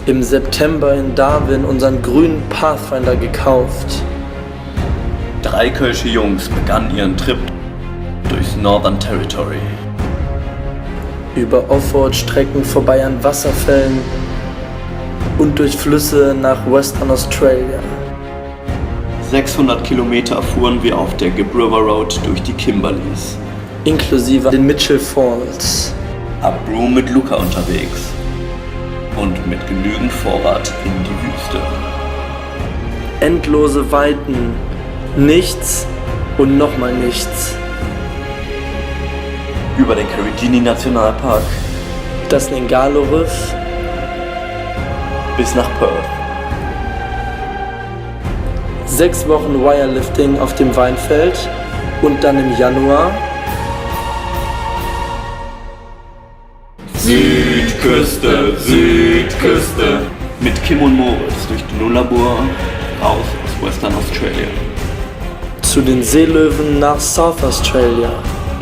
Im September in Darwin unseren grünen Pathfinder gekauft. 3 kölsche Jungs begannen ihren Trip durchs Northern Territory. Über Offroad-Strecken vorbei an Wasserfällen und durch Flüsse nach Western Australia. 600 Kilometer fuhren wir auf der Gibb River Road durch die Kimberleys. Inklusive den Mitchell Falls. Ab Broome mit Luca unterwegs. Und mit genügend Vorrat in die Wüste. Endlose Weiten, nichts und nochmal nichts. Über den Karijini Nationalpark Das Ngalo Riff bis nach Perth. 6 Wochen Wirelifting auf dem Weinfeld und dann im Januar Südküste, Südküste. Mit Kim und Moritz durch die Nullarbor raus aus Western Australia. zu den Seelöwen nach South Australia.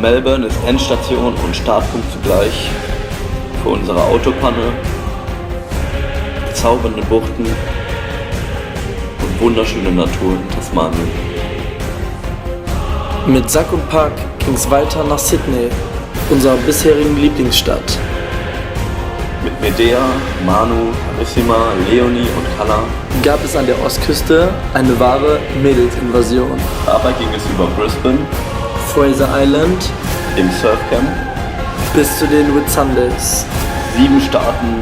Melbourne ist Endstation und Startpunkt zugleich für unsere Autopanne. Bezaubernde Buchten und wunderschöne Natur in Tasmanien. Mit Sack und Pack ging's weiter nach Sydney, unserer bisherigen Lieblingsstadt. Mit Medea, Manu, Carissima, Leonie und Kalla. Gab es an der Ostküste eine wahre Mädelsinvasion. Dabei ging es über Brisbane, Fraser Island im Surfcamp, bis zu den Whitsundays 7 Staaten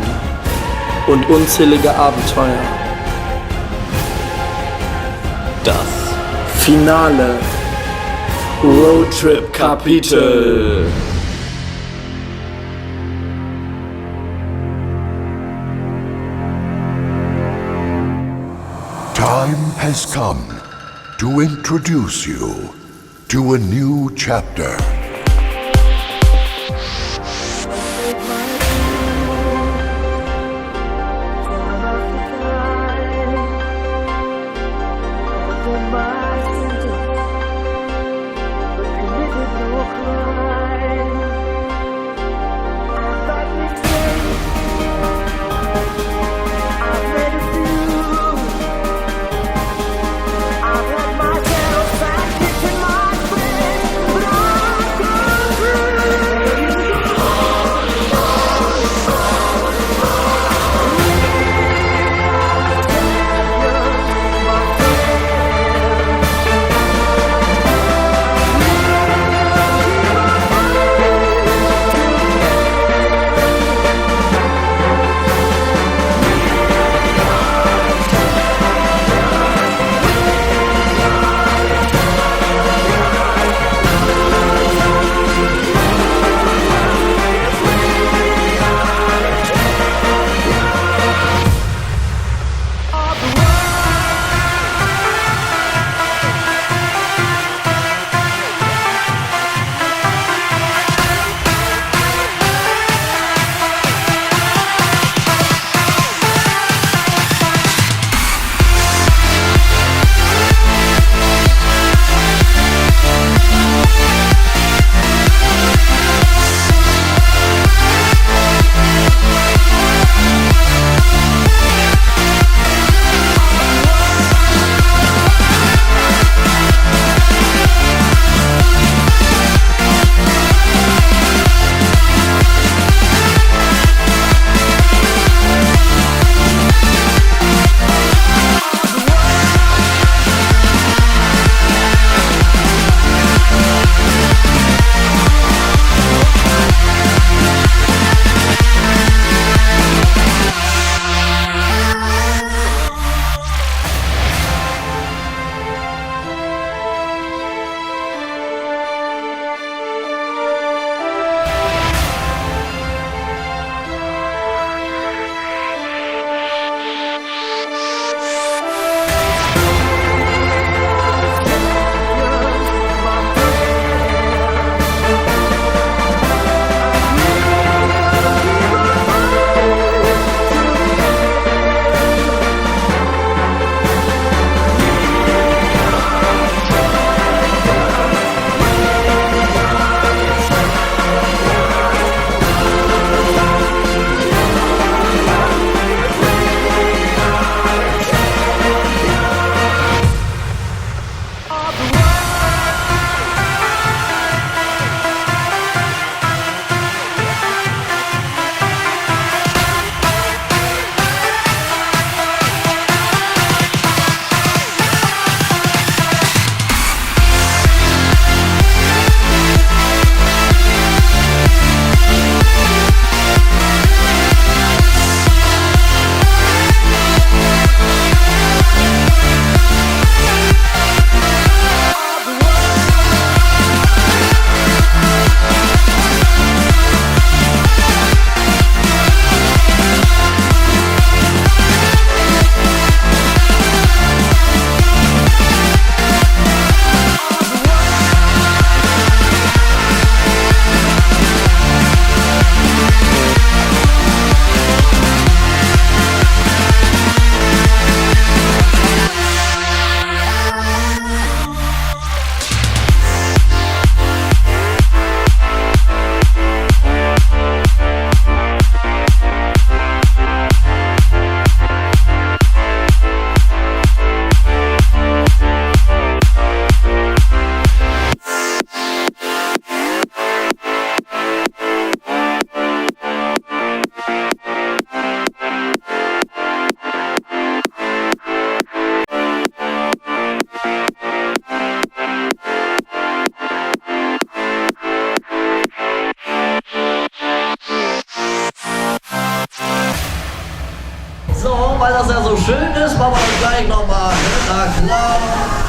und unzählige Abenteuer. das Finale Roadtrip Kapitel. Time has come to introduce you to a new chapter. weil das ja so schön ist, machen wir das gleich nochmal. Na klar.